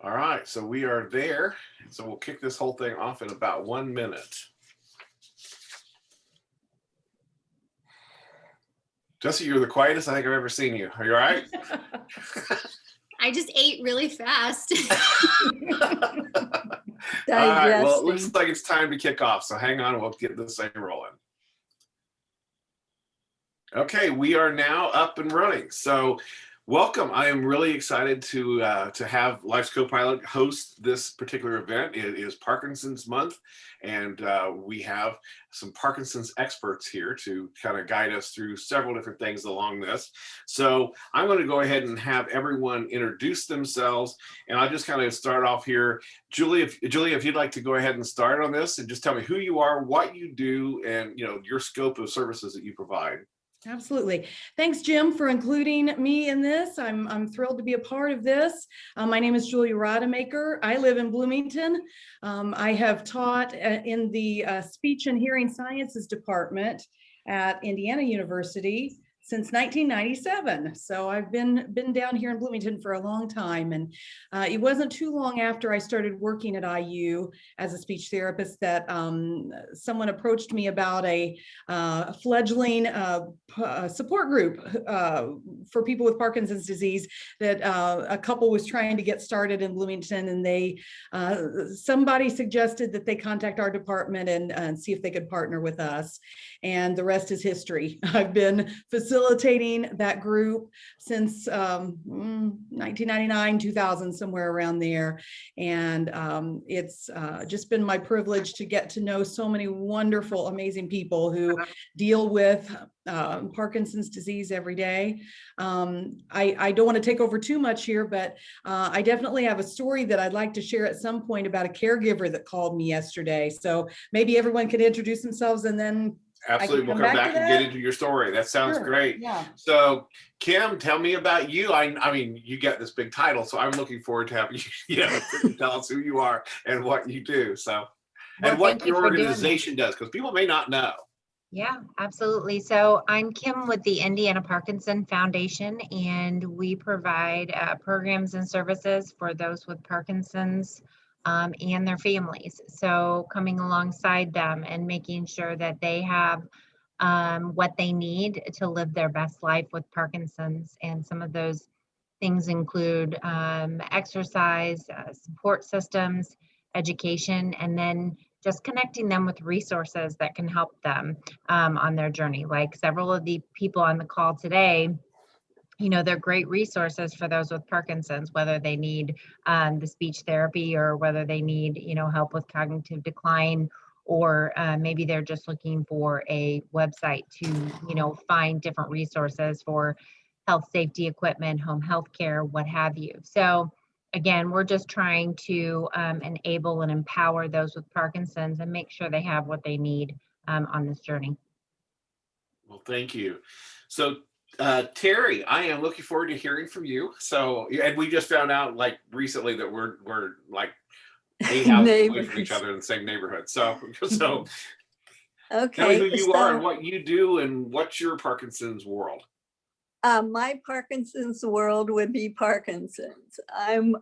All right, so we are there. So we'll kick this whole thing off in about 1 minute. Jesse, you're the quietest I think I've ever seen you. Are you all right? I just ate really fast. All right, well, it looks like it's time to kick off. So hang on, we'll get this thing rolling. Okay, we are now up and running. So welcome. I am really excited to have Life's Co-Pilot host this particular event. It is Parkinson's Month, and we have some Parkinson's experts here to kind of guide us through several different things along this. So I'm going to go ahead and have everyone introduce themselves, and I'll just kind of start off here. Julie, if you'd like to go ahead and start on this, and just tell me who you are, what you do, and your scope of services that you provide. Absolutely. Thanks, Jim, for including me in this. I'm thrilled to be a part of this. My name is Julia Rademacher. I live in Bloomington. I have taught in the Speech and Hearing Sciences Department at Indiana University since 1997. So I've been down here in Bloomington for a long time. And it wasn't too long after I started working at IU as a speech therapist that someone approached me about a fledgling support group for people with Parkinson's disease that a couple was trying to get started in Bloomington, and somebody suggested that they contact our department and see if they could partner with us. And the rest is history. I've been facilitating that group since 1999, 2000, somewhere around there. And it's just been my privilege to get to know so many wonderful, amazing people who deal with Parkinson's disease every day. I don't want to take over too much here, but I definitely have a story that I'd like to share at some point about a caregiver that called me yesterday. So maybe everyone could introduce themselves, and then absolutely, we'll come back and get into your story. That sounds great. Yeah. So Kim, tell me about you. I mean, you got this big title, so I'm looking forward to having you tell us who you are and what you do. So, and what your organization does, because people may not know. Yeah, absolutely. So I'm Kim with the Indiana Parkinson Foundation, and we provide programs and services for those with Parkinson's and their families. So coming alongside them and making sure that they have what they need to live their best life with Parkinson's. And some of those things include exercise, support systems, education, and then just connecting them with resources that can help them on their journey. Like several of the people on the call today, they're great resources for those with Parkinson's, whether they need the speech therapy or whether they need, help with cognitive decline, or maybe they're just looking for a website to, find different resources for health safety equipment, home health care, what have you. So again, we're just trying to enable and empower those with Parkinson's and make sure they have what they need on this journey. Well, thank you. So Terry, I am looking forward to hearing from you. So, and we just found out like recently that we're like 8 houses away from each other in the same neighborhood. So okay. Tell me who you are and what you do and what's your Parkinson's world. My Parkinson's world would be Parkinson's. I'm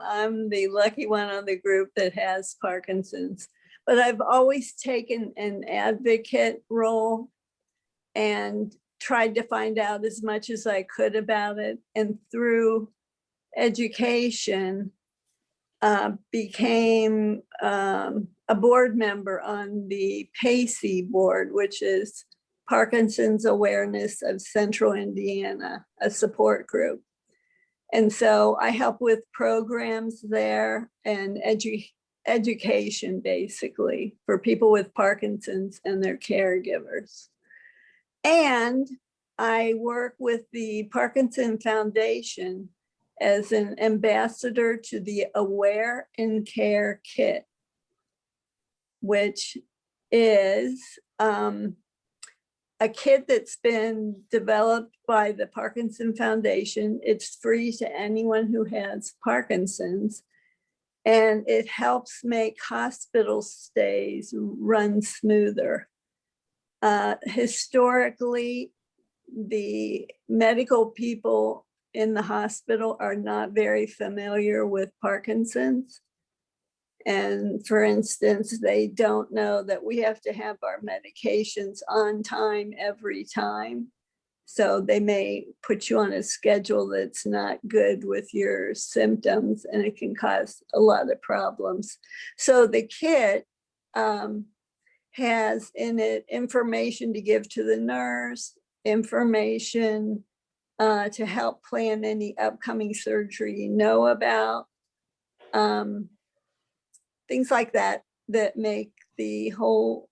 the lucky one on the group that has Parkinson's, but I've always taken an advocate role and tried to find out as much as I could about it. And through education, became a board member on the PACE board, which is Parkinson's Awareness of Central Indiana, a support group. And so I help with programs there and education, basically, for people with Parkinson's and their caregivers. And I work with the Parkinson Foundation as an ambassador to the Aware and Care Kit, which is a kit that's been developed by the Parkinson Foundation. It's free to anyone who has Parkinson's, and it helps make hospital stays run smoother. Historically, the medical people in the hospital are not very familiar with Parkinson's. And for instance, they don't know that we have to have our medications on time every time. So they may put you on a schedule that's not good with your symptoms, and it can cause a lot of problems. So the kit has in it information to give to the nurse, information to help plan any upcoming surgery you know about, things like that, that make the whole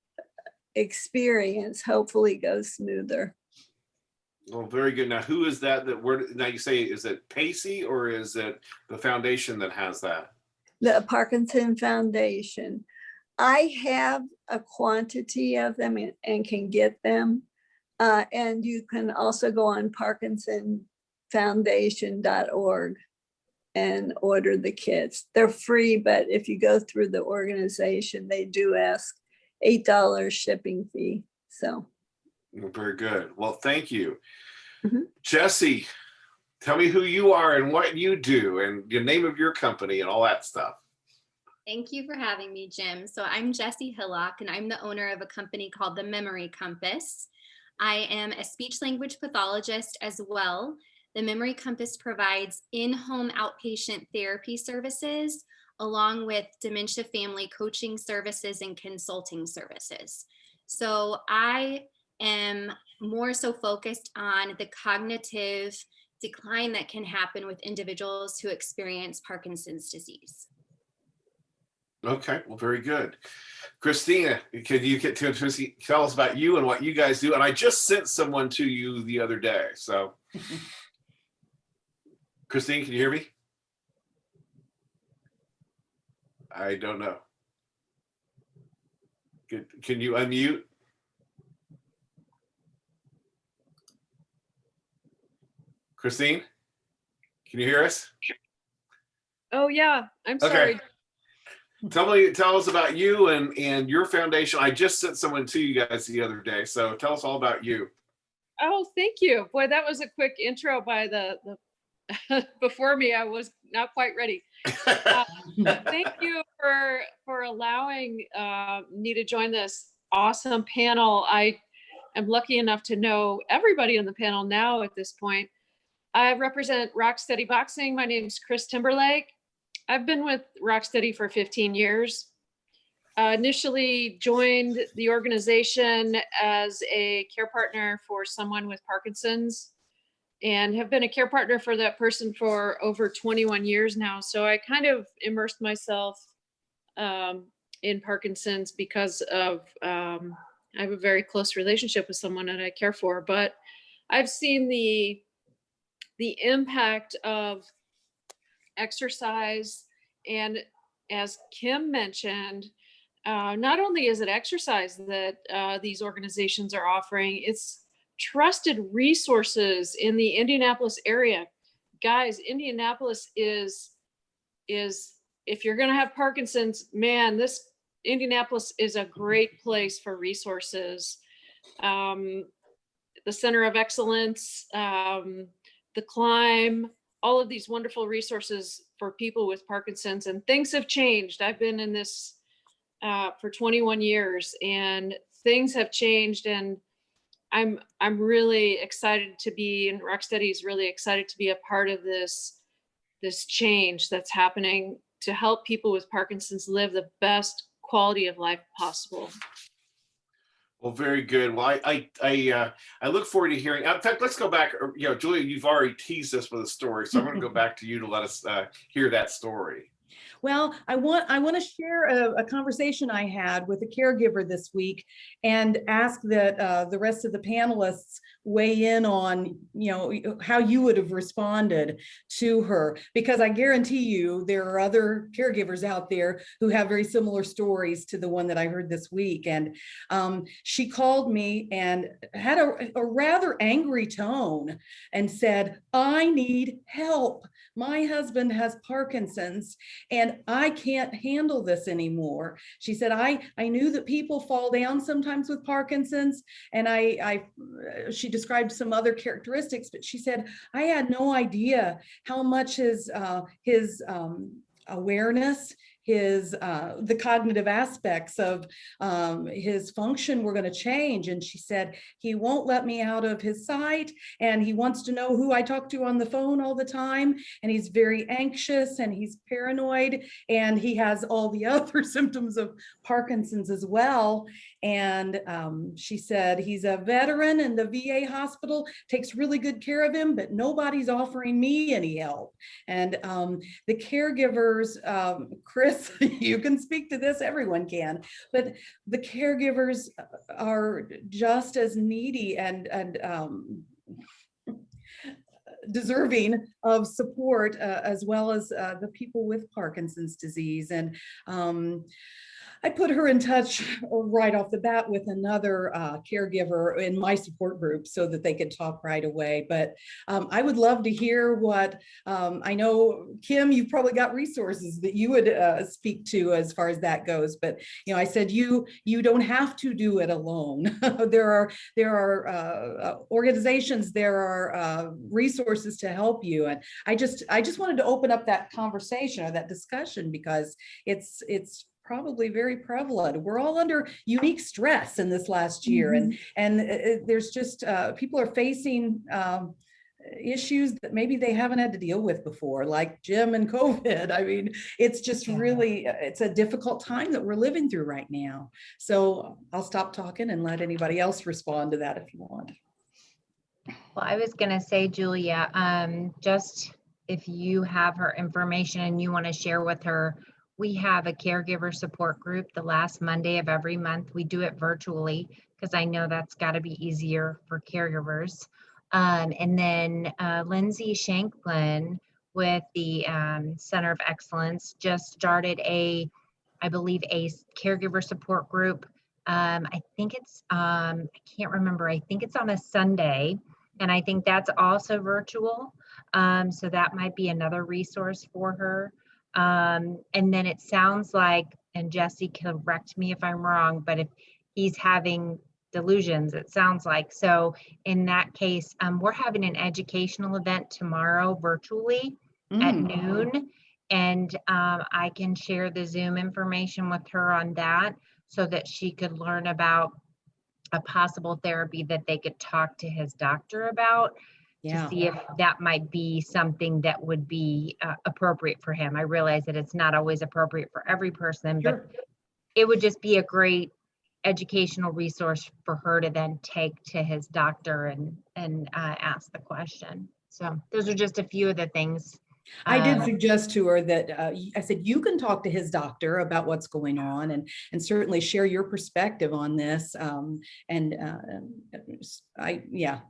experience hopefully go smoother. Well, very good. Now, who is that now you say, is it Pacey or is it the foundation that has that? The Parkinson Foundation. I have a quantity of them and can get them. And you can also go on parkinsonfoundation.org and order the kits. They're free, but if you go through the organization, they do ask $8 shipping fee. So. Very good. Well, thank you. Mhm. Jesse, tell me who you are and what you do and the name of your company and all that stuff. Thank you for having me, Jim. So I'm Jessie Hillock, and I'm the owner of a company called the Memory Compass. I am a speech language pathologist as well. The Memory Compass provides in-home outpatient therapy services, along with dementia family coaching services and consulting services. So I am more so focused on the cognitive decline that can happen with individuals who experience Parkinson's disease. Okay, well, very good. Christina, can you tell us about you and what you guys do? And I just sent someone to you the other day. So, Christine, can you hear me? I don't know. Can you unmute? Christine, can you hear us? Oh yeah, I'm sorry. Okay. Tell us about you and your foundation. I just sent someone to you guys the other day, so tell us all about you. Oh, thank you. Boy, that was a quick intro by the before me. I was not quite ready. Thank you for allowing me to join this awesome panel. I am lucky enough to know everybody on the panel now at this point. I represent Rocksteady Boxing. My name is Chris Timberlake. I've been with Rocksteady for 15 years. Initially joined the organization as a care partner for someone with Parkinson's, and have been a care partner for that person for over 21 years now. So I kind of immersed myself in Parkinson's because of, I have a very close relationship with someone that I care for, but I've seen the impact of exercise. And as Kim mentioned, not only is it exercise that these organizations are offering, it's trusted resources in the Indianapolis area. Guys, Indianapolis is if you're going to have Parkinson's, man, this Indianapolis is a great place for resources. The Center of Excellence, the Climb, all of these wonderful resources for people with Parkinson's, and things have changed. I've been in this for 21 years, and things have changed, and I'm really excited to be, and Rocksteady is really excited to be a part of this change that's happening to help people with Parkinson's live the best quality of life possible. Well, very good. Well, I look forward to hearing. In fact, let's go back. You know, Julia, you've already teased us with a story, so I'm going to go back to you to let us hear that story. Well, I want to share a conversation I had with a caregiver this week, and ask that the rest of the panelists weigh in on, you know, how you would have responded to her, because I guarantee you there are other caregivers out there who have very similar stories to the one that I heard this week. And she called me and had a rather angry tone and said, "I need help. my husband has Parkinson's and I can't handle this anymore. She said, I knew that people fall down sometimes with Parkinson's, and she described some other characteristics, but she said, I had no idea how much his awareness, the cognitive aspects of his function were going to change. And she said, he won't let me out of his sight, and he wants to know who I talk to on the phone all the time. And he's very anxious and he's paranoid, and he has all the other symptoms of Parkinson's as well. And she said, he's a veteran and the VA hospital takes really good care of him, but nobody's offering me any help. And the caregivers, Chris, you can speak to this, everyone can, but the caregivers are just as needy and deserving of support as well as the people with Parkinson's disease. And I put her in touch right off the bat with another caregiver in my support group so that they could talk right away. But I would love to hear what, I know, Kim, you've probably got resources that you would speak to as far as that goes. But, you know, I said, you don't have to do it alone. There are organizations, there are resources to help you. And I just wanted to open up that conversation or that discussion because it's probably very prevalent. We're all under unique stress in this last year, and there's just people are facing issues that maybe they haven't had to deal with before, like Jim and COVID. I mean, it's just really, it's a difficult time that we're living through right now. So I'll stop talking and let anybody else respond to that if you want. Well, I was going to say, Julia, just if you have her information and you want to share with her, we have a caregiver support group the last Monday of every month. We do it virtually because I know that's got to be easier for caregivers. And then Lindsay Shanklin with the Center of Excellence just started I believe a caregiver support group. I think it's, I can't remember, I think it's on a Sunday, and I think that's also virtual. So that might be another resource for her. And then it sounds like, and Jesse, correct me if I'm wrong, but if he's having delusions, it sounds like. So in that case, we're having an educational event tomorrow virtually at noon. And I can share the Zoom information with her on that so that she could learn about a possible therapy that they could talk to his doctor about. To see if that might be something that would be appropriate for him. I realize that it's not always appropriate for every person, but it would just be a great educational resource for her to then take to his doctor and ask the question. So those are just a few of the things. I did suggest to her that I said, you can talk to his doctor about what's going on and certainly share your perspective on this.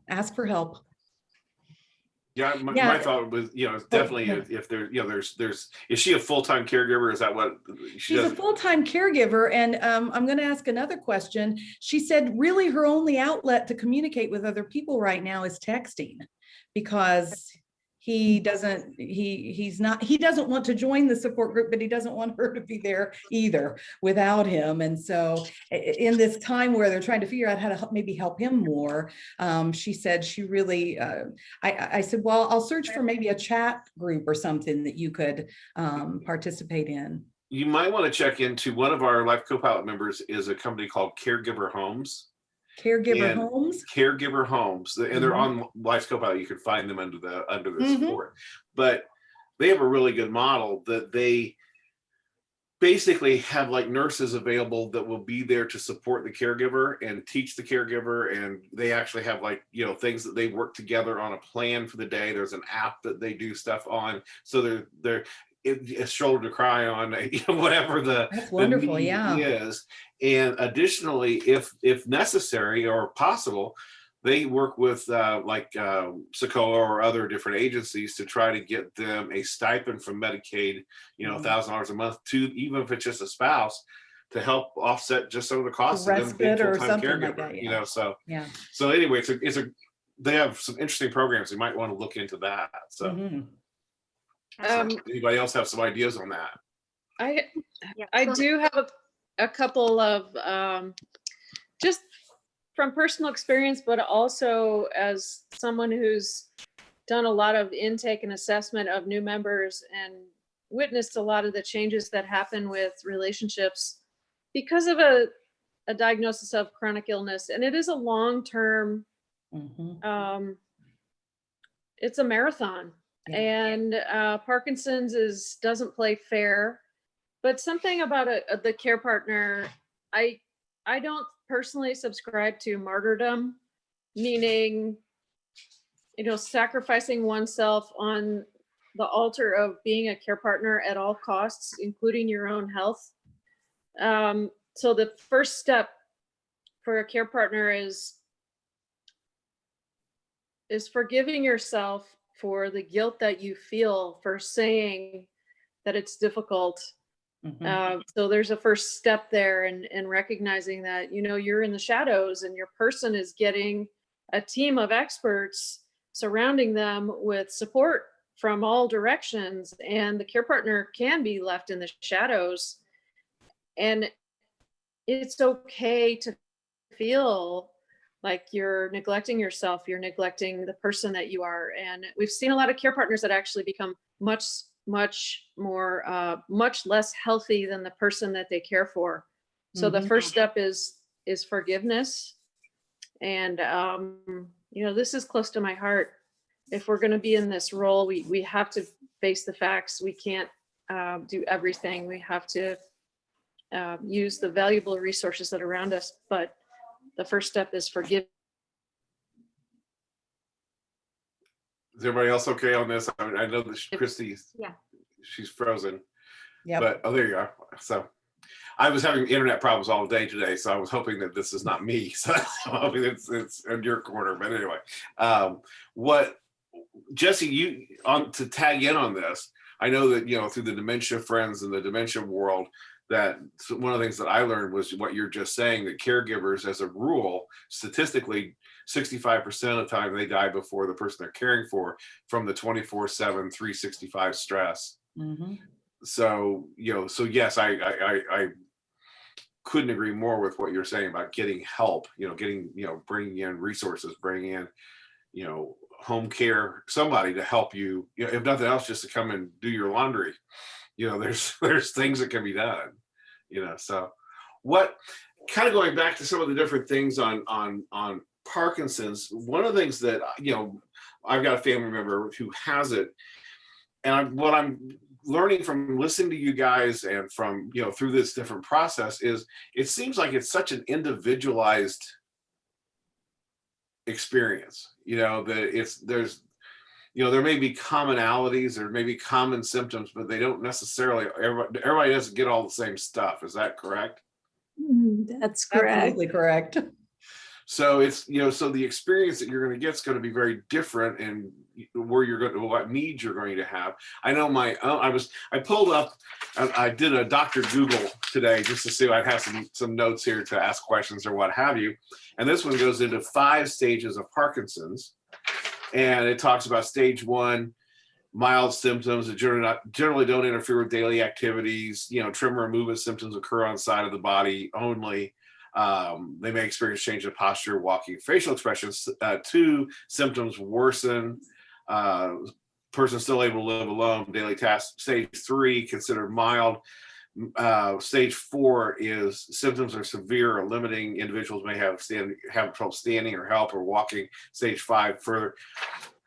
Ask for help. Yeah, my thought was, definitely if there, there's, is she a full-time caregiver? Is that what she's a full-time caregiver? And I'm going to ask another question. She said, really, her only outlet to communicate with other people right now is texting, because he doesn't want to join the support group, but he doesn't want her to be there either without him. And so in this time where they're trying to figure out how to maybe help him more, she said she really, I said, well, I'll search for maybe a chat group or something that you could participate in. You might want to check into one of our Life Co-Pilot members is a company called Caregiver Homes. Caregiver Homes, and they're on Life's Co-Pilot. You can find them under the support, but they have a really good model that they basically have like nurses available that will be there to support the caregiver and teach the caregiver, and they actually have like things that they work together on a plan for the day. There's an app that they do stuff on, so they're a shoulder to cry on, whatever the need is. And additionally, if necessary or possible, they work with SACOA or other different agencies to try to get them a stipend from Medicaid, $1,000 a month, to even if it's just a spouse, to help offset just some of the costs of them being full-time caregiver. So anyway, they have some interesting programs. You might want to look into that. So. Anybody else have some ideas on that? I do have a couple of just from personal experience, but also as someone who's done a lot of intake and assessment of new members and witnessed a lot of the changes that happen with relationships because of a diagnosis of chronic illness. And it is a long-term, it's a marathon. Yeah. And Parkinson's doesn't play fair, but something about the care partner, I don't personally subscribe to martyrdom, meaning, sacrificing oneself on the altar of being a care partner at all costs, including your own health. So the first step for a care partner is forgiving yourself for the guilt that you feel for saying that it's difficult. So there's a first step there, and recognizing that, you're in the shadows and your person is getting a team of experts surrounding them with support from all directions, and the care partner can be left in the shadows. And it's okay to feel like you're neglecting yourself, you're neglecting the person that you are. And we've seen a lot of care partners that actually become much less healthy than the person that they care for. So the first step is forgiveness. And, this is close to my heart. If we're going to be in this role, we have to face the facts. We can't do everything. We have to use the valuable resources that are around us. But the first step is forgive. Is everybody else okay on this? I know that Christy's, she's frozen. Yeah. But there you are. So I was having internet problems all day today, so I was hoping that this is not me. So I'm hoping it's in your corner. But anyway, what Jesse, to tag in on this, I know that through the dementia friends and the dementia world, that one of the things that I learned was what you're just saying, that caregivers, as a rule, statistically, 65% of the time they die before the person they're caring for from the 24/7, 365 stress. So, so yes, I couldn't agree more with what you're saying about getting help, bringing in resources, bringing in, home care, somebody to help you, if nothing else, just to come and do your laundry. There's things that can be done, so what, kind of going back to some of the different things on Parkinson's, one of the things that, I've got a family member who has it, and what I'm learning from listening to you guys and from, through this different process is it seems like it's such an individualized experience, that there's there may be commonalities, there may be common symptoms, but they don't necessarily, everybody doesn't get all the same stuff. Is that correct? That's correct. Absolutely correct. So it's, so the experience that you're going to get is going to be very different, and where you're going to, what needs you're going to have. I know I pulled up, I did a Dr. Google today just to see, I'd have some notes here to ask questions or what have you. And this one goes into 5 stages of Parkinson's. And it talks about stage 1, mild symptoms that generally don't interfere with daily activities. Tremor and movement symptoms occur on the side of the body only. They may experience change of posture, walking, facial expressions. 2, symptoms worsen. Person still able to live alone, daily tasks. Stage 3, considered mild. Stage 4 is symptoms are severe or limiting. Individuals may have trouble standing or help or walking. Stage 5, further.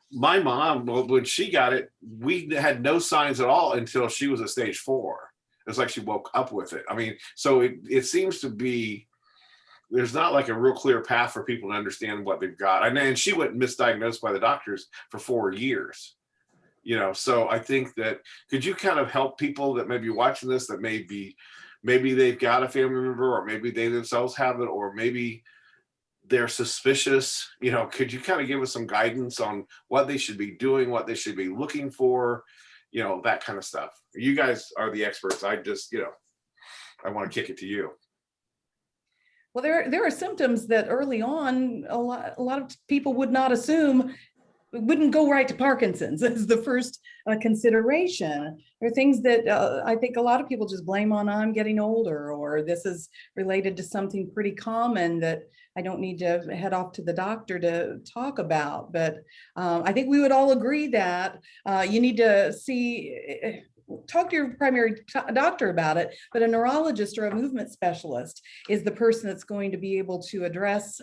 My mom, when she got it, we had no signs at all until she was at stage 4. It's like she woke up with it. I mean, so it seems to be, there's not like a real clear path for people to understand what they've got. And she went misdiagnosed by the doctors for 4 years. So I think that, could you kind of help people that may be watching this, that maybe they've got a family member, or maybe they themselves have it, or maybe they're suspicious, could you kind of give us some guidance on what they should be doing, what they should be looking for, that kind of stuff? You guys are the experts. I just, I want to kick it to you. Well, there are symptoms that early on, a lot of people would not assume wouldn't go right to Parkinson's as the first consideration. There are things that I think a lot of people just blame on, I'm getting older, or this is related to something pretty common that I don't need to head off to the doctor to talk about. But I think we would all agree that you need to talk to your primary doctor about it, but a neurologist or a movement specialist is the person that's going to be able to address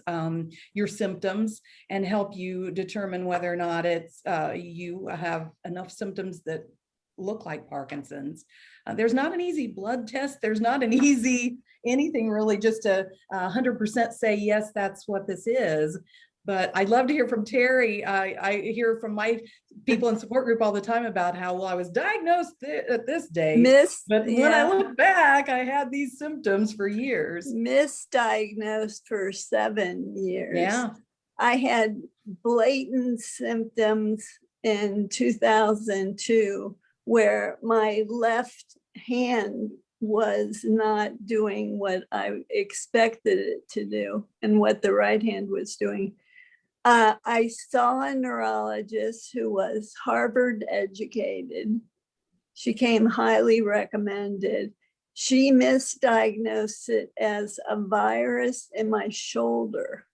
your symptoms and help you determine whether or not it's you have enough symptoms that look like Parkinson's. There's not an easy blood test. There's not an easy anything really just to 100% say, yes, that's what this is. But I'd love to hear from Terry. I hear from my people in support group all the time about how, well, I was diagnosed at this date, but when I look back, I had these symptoms for years. Misdiagnosed for 7 years. Yeah. I had blatant symptoms in 2002 where my left hand was not doing what I expected it to do and what the right hand was doing. I saw a neurologist who was Harvard educated. She came highly recommended. She misdiagnosed it as a virus in my shoulder.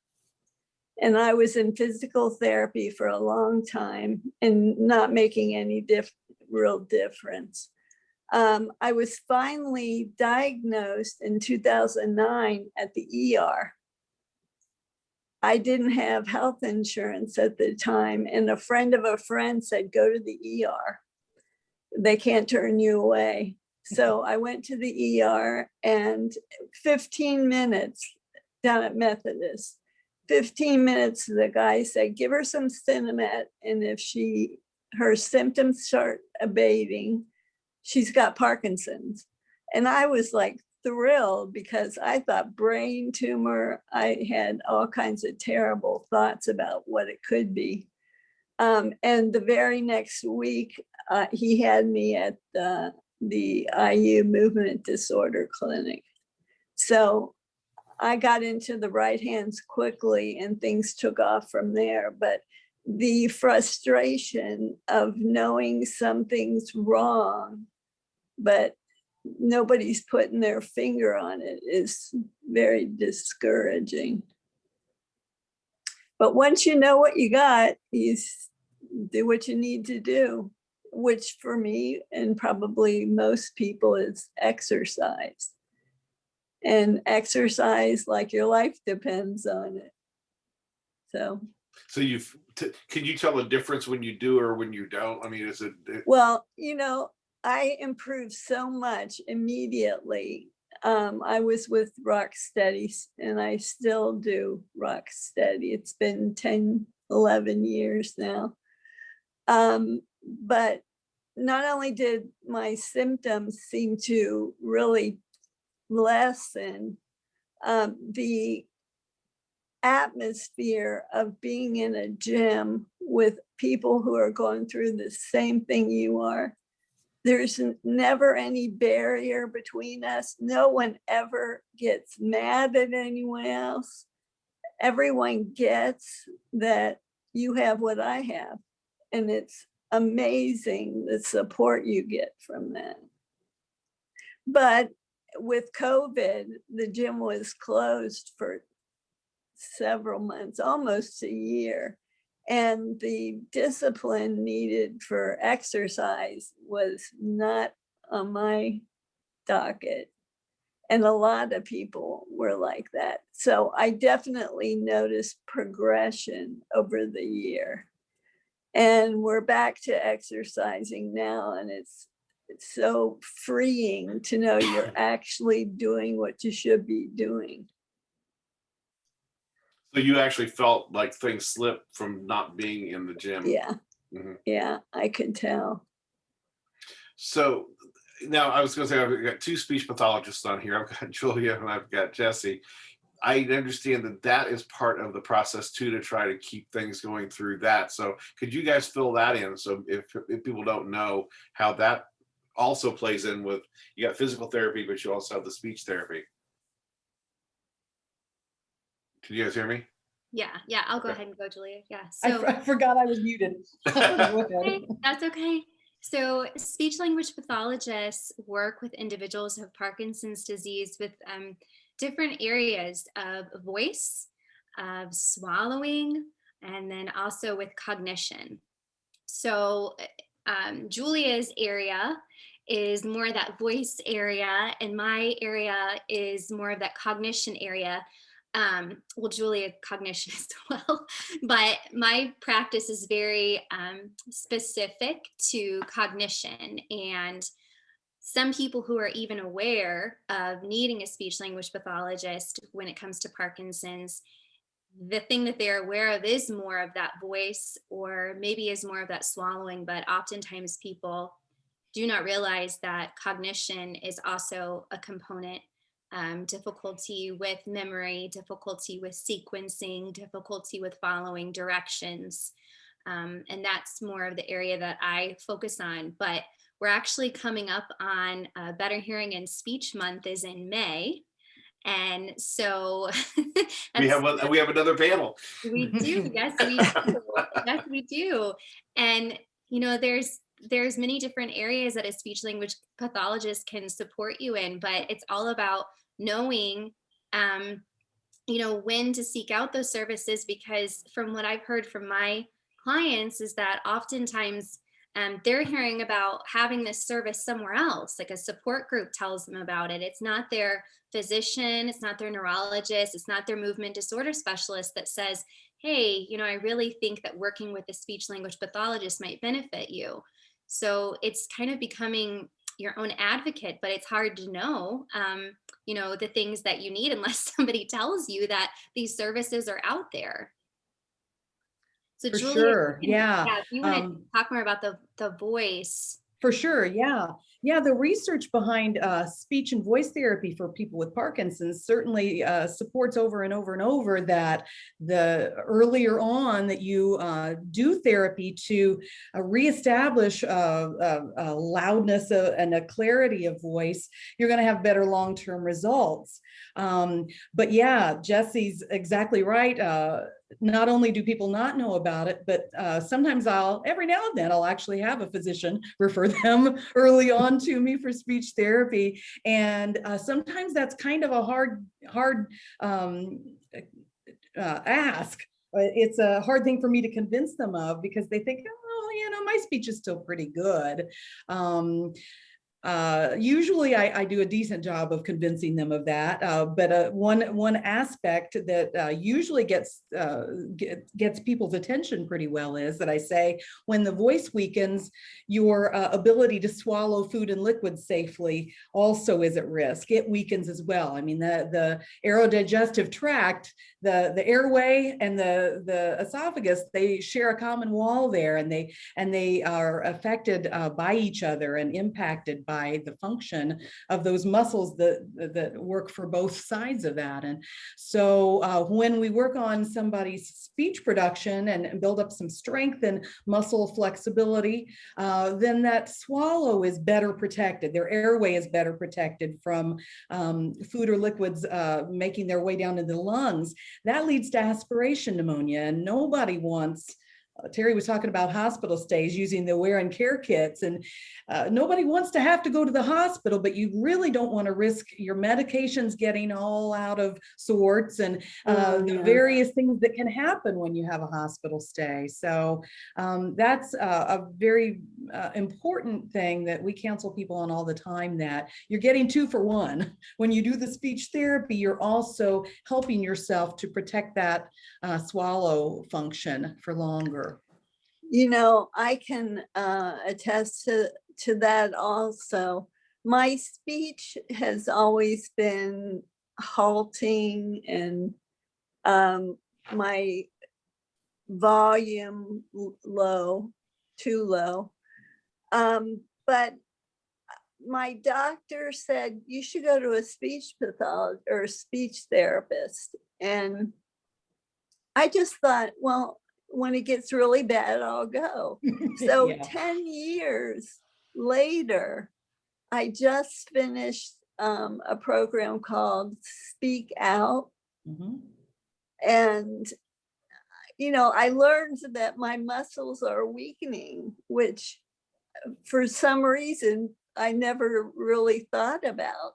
And I was in physical therapy for a long time and not making any real difference. I was finally diagnosed in 2009 at the ER. I didn't have health insurance at the time, and a friend of a friend said, go to the ER. They can't turn you away. So I went to the ER, and 15 minutes down at Methodist, 15 minutes, the guy said, give her some Cinemet, and if her symptoms start abating, she's got Parkinson's. And I was like thrilled because I thought brain tumor, I had all kinds of terrible thoughts about what it could be. And the very next week, he had me at the IU movement disorder clinic. So I got into the right hands quickly and things took off from there. But the frustration of knowing something's wrong, but nobody's putting their finger on it is very discouraging. But once you know what you got, you do what you need to do, which for me and probably most people is exercise. And exercise like your life depends on it. So can you tell the difference when you do or when you don't? I mean, is it? Well, I improved so much immediately. I was with Rocksteady and I still do Rocksteady. It's been 10, 11 years now. But not only did my symptoms seem to really lessen, the atmosphere of being in a gym with people who are going through the same thing you are, there's never any barrier between us. No one ever gets mad at anyone else. Everyone gets that you have what I have. And it's amazing the support you get from that. But with COVID, the gym was closed for several months, almost a year. And the discipline needed for exercise was not on my docket. And a lot of people were like that. So I definitely noticed progression over the year. And we're back to exercising now. And it's so freeing to know you're actually doing what you should be doing. So you actually felt like things slipped from not being in the gym. Yeah. Mm-hmm. Yeah, I could tell. So now I was going to say, I've got two speech pathologists on here. I've got Julia and I've got Jesse. I understand that is part of the process too, to try to keep things going through that. So could you guys fill that in? So if people don't know how that also plays in with, you got physical therapy, but you also have the speech therapy. Can you guys hear me? Yeah, I'll go Okay. ahead and go, Julia. Yeah. I forgot I was muted. Go ahead. Okay, that's okay. So speech language pathologists work with individuals who have Parkinson's disease with different areas of voice, of swallowing, and then also with cognition. So Julia's area is more of that voice area, and my area is more of that cognition area. Well, Julia, cognition as well, but my practice is very specific to cognition. And some people who are even aware of needing a speech language pathologist when it comes to Parkinson's, the thing that they're aware of is more of that voice, or maybe is more of that swallowing. But oftentimes people do not realize that cognition is also a component. Difficulty with memory, difficulty with sequencing, difficulty with following directions. And that's more of the area that I focus on. But we're actually coming up on Better Hearing and Speech Month is in May. And so We have another panel. we do. Yes, we do. Yes, we do. And there's many different areas that a speech language pathologist can support you in, but it's all about knowing when to seek out those services, because from what I've heard from my clients is that oftentimes they're hearing about having this service somewhere else, like a support group tells them about it. It's not their physician, it's not their neurologist, it's not their movement disorder specialist that says, hey, I really think that working with a speech language pathologist might benefit you. So it's kind of becoming your own advocate, but it's hard to know, the things that you need unless somebody tells you that these services are out there. So For Julia, sure. Yeah. if you want to talk more about the voice. For sure. Yeah. Yeah. The research behind speech and voice therapy for people with Parkinson's certainly supports over and over and over that the earlier on that you do therapy to reestablish a loudness and a clarity of voice, you're going to have better long-term results. But yeah, Jesse's exactly right. Not only do people not know about it, but sometimes every now and then I'll actually have a physician refer them early on to me for speech therapy. And sometimes that's kind of a hard ask. It's a hard thing for me to convince them of, because they think, oh, my speech is still pretty good. Usually I do a decent job of convincing them of that, but one aspect that usually gets people's attention pretty well is that I say, when the voice weakens, your ability to swallow food and liquids safely also is at risk. It weakens as well. I mean, the aerodigestive tract, the airway and the esophagus, they share a common wall there, and they are affected by each other and impacted by the function of those muscles that work for both sides of that. And so when we work on somebody's speech production and build up some strength and muscle flexibility, then that swallow is better protected. Their airway is better protected from food or liquids making their way down into the lungs. That leads to aspiration pneumonia, and nobody wants. Terry was talking about hospital stays using the wear and care kits, and nobody wants to have to go to the hospital, but you really don't want to risk your medications getting all out of sorts and the various things that can happen when you have a hospital stay. So that's a very important thing that we counsel people on all the time, that you're getting 2 for 1. When you do the speech therapy, you're also helping yourself to protect that swallow function for longer. I can attest to that also. My speech has always been halting, and my volume low, too low. But my doctor said, you should go to a speech pathologist or a speech therapist. And I just thought, well, when it gets really bad, I'll go. So Yeah. 10 years later, I just finished a program called Speak Out. Mm-hmm. And I learned that my muscles are weakening, which for some reason I never really thought about.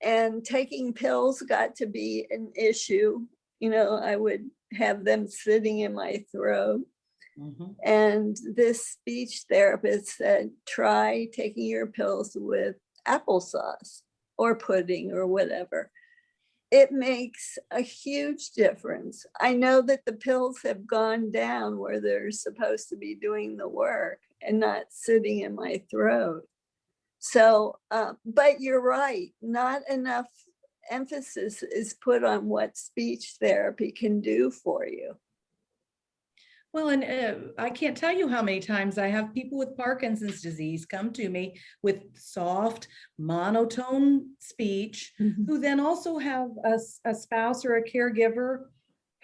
And taking pills got to be an issue. I would have them sitting in my throat. Mhm. And this speech therapist said, try taking your pills with applesauce or pudding or whatever. It makes a huge difference. I know that the pills have gone down where they're supposed to be doing the work and not sitting in my throat. So, but you're right, not enough emphasis is put on what speech therapy can do for you. Well, and I can't tell you how many times I have people with Parkinson's disease come to me with soft, monotone speech, who then also have a spouse or a caregiver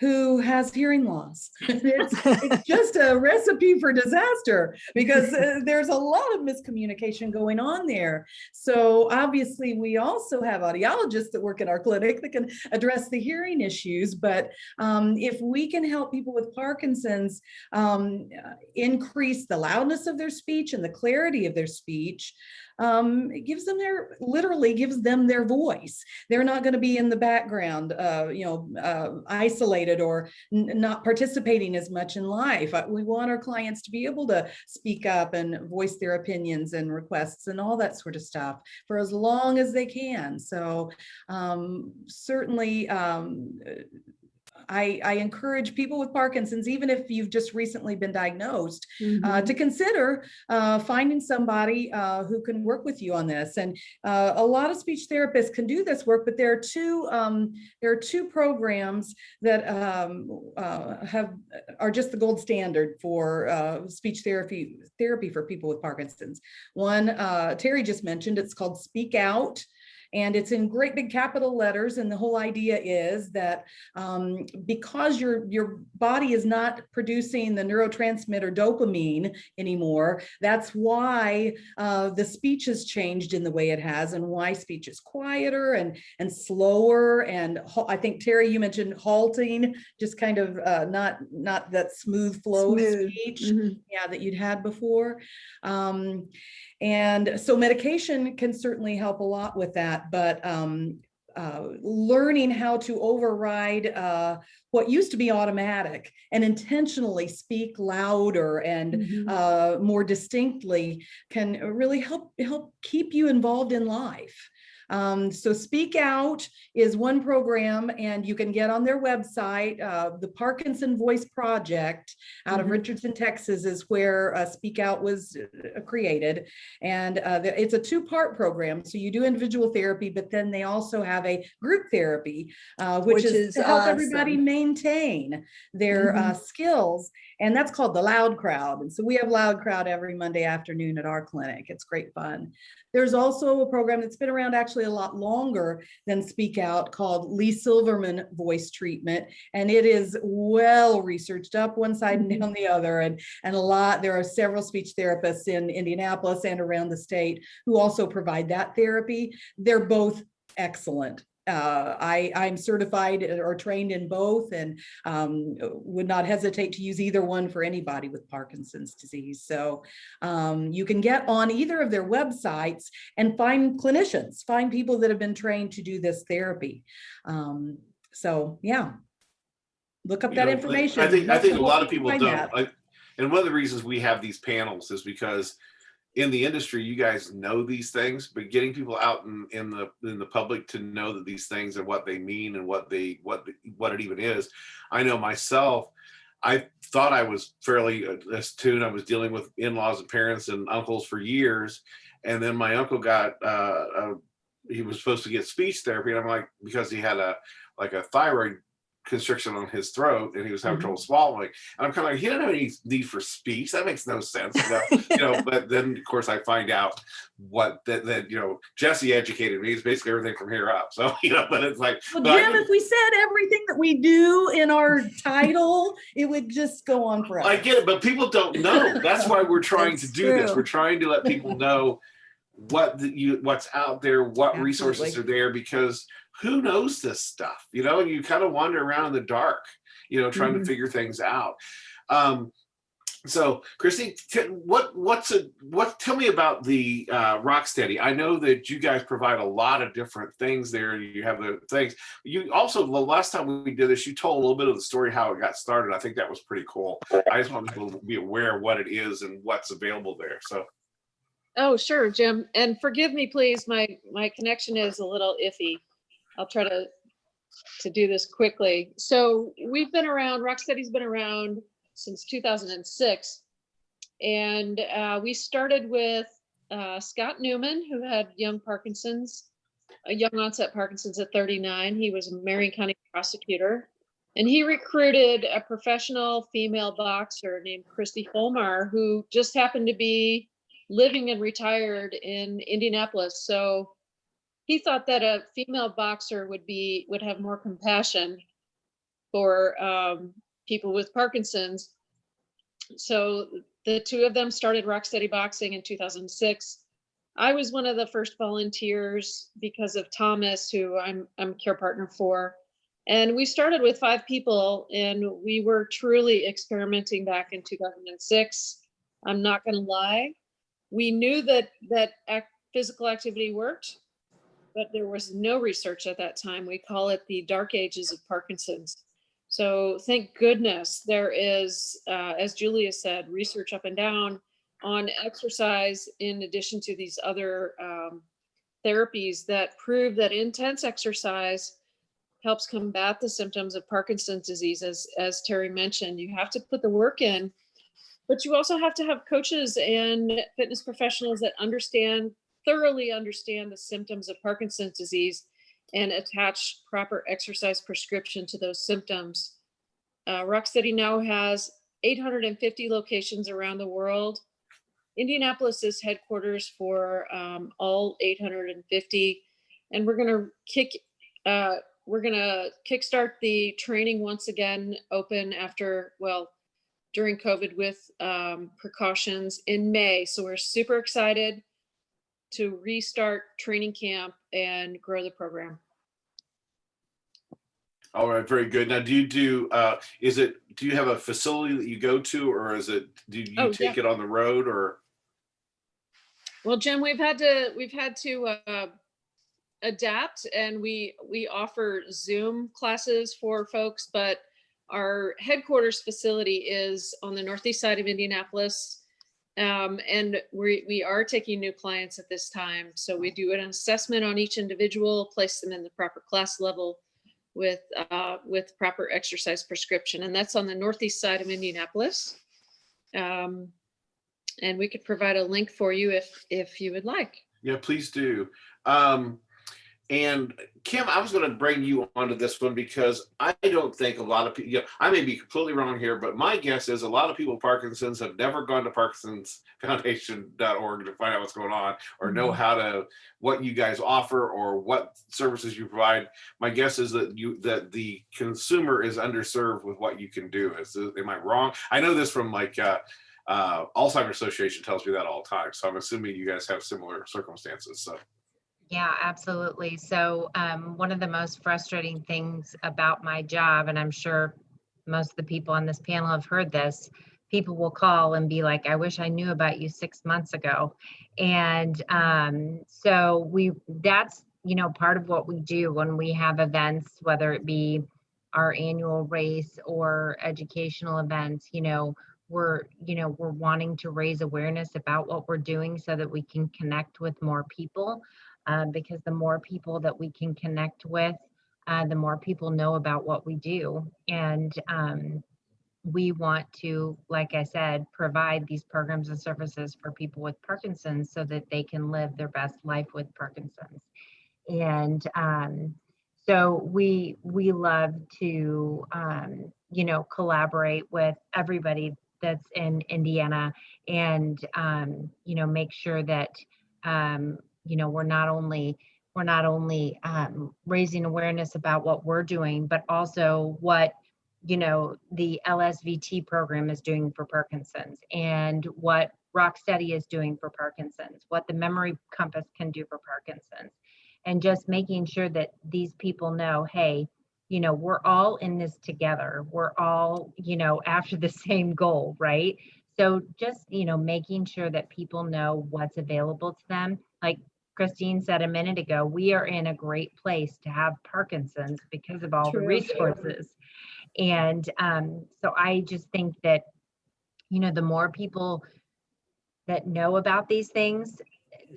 who has hearing loss. It's just a recipe for disaster because there's a lot of miscommunication going on there. So obviously we also have audiologists that work in our clinic that can address the hearing issues. But if we can help people with Parkinson's increase the loudness of their speech and the clarity of their speech, it gives them literally gives them their voice. They're not going to be in the background, isolated or not participating as much in life. We want our clients to be able to speak up and voice their opinions and requests and all that sort of stuff for as long as they can. So certainly, I encourage people with Parkinson's, even if you've just recently been diagnosed, to consider finding somebody who can work with you on this. And a lot of speech therapists can do this work, but there are two programs that are just the gold standard for speech therapy for people with Parkinson's. One, Terry just mentioned, it's called Speak Out. And it's in great big capital letters. And the whole idea is that because your body is not producing the neurotransmitter dopamine anymore, that's why the speech has changed in the way it has, and why speech is quieter and slower. And I think, Terry, you mentioned halting, just kind of not that smooth flow of speech, yeah, that you'd had before. And so medication can certainly help a lot with that, but learning how to override what used to be automatic and intentionally speak louder and more distinctly can really help keep you involved in life. So Speak Out is one program, and you can get on their website. The Parkinson Voice Project out of Richardson, Texas is where Speak Out was created. And it's a two-part program. So you do individual therapy, but then they also have a group therapy, which is to help everybody maintain their skills. And that's called the Loud Crowd. And so we have Loud Crowd every Monday afternoon at our clinic. It's great fun. There's also a program that's been around actually a lot longer than Speak Out called Lee Silverman Voice Treatment. And it is well researched up one side and down the other. And there are several speech therapists in Indianapolis and around the state who also provide that therapy. They're both excellent. I'm certified or trained in both, and would not hesitate to use either one for anybody with Parkinson's disease. So you can get on either of their websites and find clinicians, find people that have been trained to do this therapy. So yeah, look up that information. I think a lot of people don't. And one of the reasons we have these panels is because in the industry, you guys know these things, but getting people out in the public to know that these things and what they mean and what it even is. I know myself, I thought I was fairly attuned. I was dealing with in-laws and parents and uncles for years. And then my uncle got, he was supposed to get speech therapy. And I'm like, because he had a thyroid constriction on his throat and he was having trouble swallowing, and I'm kind of like, he doesn't have any need for speech, that makes no sense, but then of course I find out that Jesse educated me. It's basically everything from here up, so but it's like, well, Jim, if we said everything that we do in our title, it would just go on forever. I get it, but people don't know. That's why we're trying to do this. We're trying to let people know what's out there, what resources are there, because who knows this stuff, and you kind of wander around in the dark, trying to figure things out. So Christine, tell me about the Rocksteady. I know that you guys provide a lot of different things there. You have the things. You also, the last time we did this, you told a little bit of the story how it got started. I think that was pretty cool. I just want people to be aware of what it is and what's available there. So. Oh, sure, Jim. And forgive me, please. My connection is a little iffy. I'll try to do this quickly. So we've been around, Rocksteady's been around since 2006. And we started with Scott Newman, who had young onset Parkinson's at 39. He was a Marion County prosecutor. And he recruited a professional female boxer named Christy Holmar, who just happened to be living and retired in Indianapolis. So he thought that a female boxer would have more compassion for people with Parkinson's. So the two of them started Rocksteady Boxing in 2006. I was one of the first volunteers because of Thomas, who I'm care partner for. And we started with 5 people, and we were truly experimenting back in 2006. I'm not going to lie. We knew that physical activity worked, but there was no research at that time. We call it the dark ages of Parkinson's. So thank goodness there is, as Julia said, research up and down on exercise in addition to these other therapies that prove that intense exercise helps combat the symptoms of Parkinson's disease. As Terry mentioned, you have to put the work in, but you also have to have coaches and fitness professionals that thoroughly understand the symptoms of Parkinson's disease and attach proper exercise prescription to those symptoms. Rocksteady now has 850 locations around the world. Indianapolis is headquarters for all 850, and we're gonna kickstart the training once again, open during COVID with precautions in May. So we're super excited to restart training camp and grow the program. All right, very good. Now, do you have a facility that you go to, or do you take it on the road, or? Well, Jim, we've had to adapt, and we offer Zoom classes for folks, but our headquarters facility is on the northeast side of Indianapolis. And we are taking new clients at this time. So we do an assessment on each individual, place them in the proper class level with proper exercise prescription. And that's on the northeast side of Indianapolis. And we could provide a link for you if you would like. Yeah, please do. And Kim, I was going to bring you onto this one because I don't think a lot of people, I may be completely wrong here, but my guess is a lot of people with Parkinson's have never gone to parkinsonsfoundation.org to find out what's going on or know what you guys offer or what services you provide. My guess is that the consumer is underserved with what you can do. Am I wrong? I know this from Alzheimer's Association tells me that all the time. So I'm assuming you guys have similar circumstances. So. Yeah, absolutely. So one of the most frustrating things about my job, and I'm sure most of the people on this panel have heard this, people will call and be like, I wish I knew about you 6 months ago. And so that's, part of what we do when we have events, whether it be our annual race or educational events, we're wanting to raise awareness about what we're doing so that we can connect with more people. Because the more people that we can connect with, the more people know about what we do. And we want to, like I said, provide these programs and services for people with Parkinson's so that they can live their best life with Parkinson's. And so we love to, collaborate with everybody that's in Indiana and, make sure that, we're not only raising awareness about what we're doing, but also what, the LSVT program is doing for Parkinson's and what Rocksteady is doing for Parkinson's, what the Memory Compass can do for Parkinson's, and just making sure that these people know, hey, we're all in this together. We're all, after the same goal, right? So just, making sure that people know what's available to them. Like Christine said a minute ago, we are in a great place to have Parkinson's because of all the True. resources. And so I just think that, the more people that know about these things,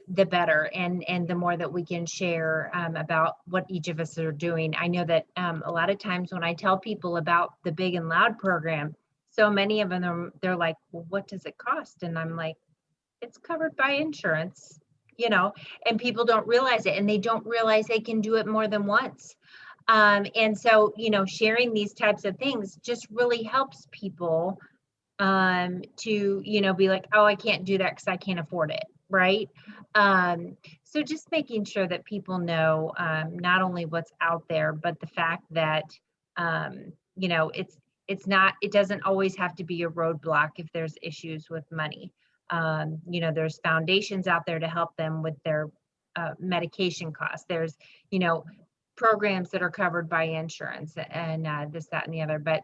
the better, and the more that we can share about what each of us are doing. I know that a lot of times when I tell people about the Big and Loud program, so many of them, they're like, well, what does it cost? And I'm like, it's covered by insurance, and people don't realize it, and they don't realize they can do it more than once. And so, sharing these types of things just really helps people to, be like, oh, I can't do that because I can't afford it. Right. So just making sure that people know not only what's out there, but the fact that, it doesn't always have to be a roadblock if there's issues with money. There's foundations out there to help them with their medication costs. There's, programs that are covered by insurance and this, that, and the other. But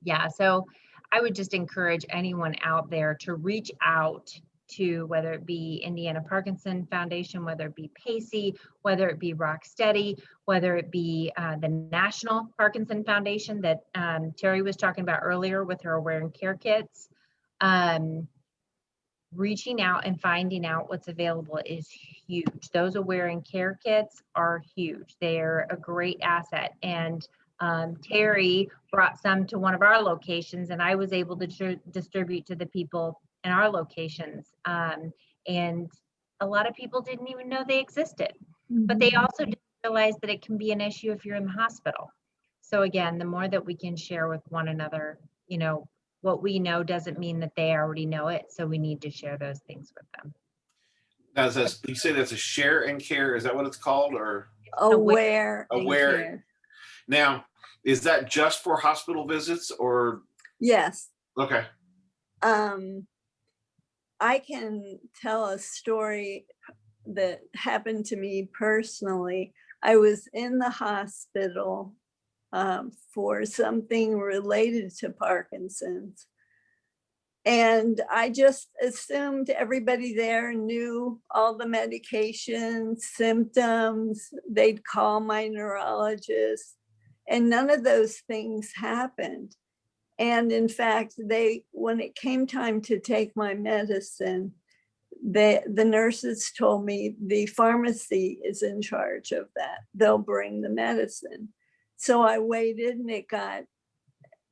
yeah, so I would just encourage anyone out there to reach out to, whether it be Indiana Parkinson Foundation, whether it be Pacey, whether it be Rocksteady, whether it be the National Parkinson Foundation that Terry was talking about earlier with her Aware and Care kits. Reaching out and finding out what's available is huge. Those Aware and Care kits are huge. They're a great asset. And Terry brought some to one of our locations, and I was able to distribute to the people in our locations. And a lot of people didn't even know they existed, but they also didn't realize that it can be an issue if you're in the hospital. So again, the more that we can share with one another, what we know doesn't mean that they already know it. So we need to share those things with them. Now, you say that's a share and care. Is that what it's called, or Aware. And Aware. Care. Now, is that just for hospital visits, or? Yes. Okay. I can tell a story that happened to me personally. I was in the hospital for something related to Parkinson's. And I just assumed everybody there knew all the medications, symptoms. They'd call my neurologist, and none of those things happened. And in fact, when it came time to take my medicine, the nurses told me the pharmacy is in charge of that. They'll bring the medicine. So I waited, and it got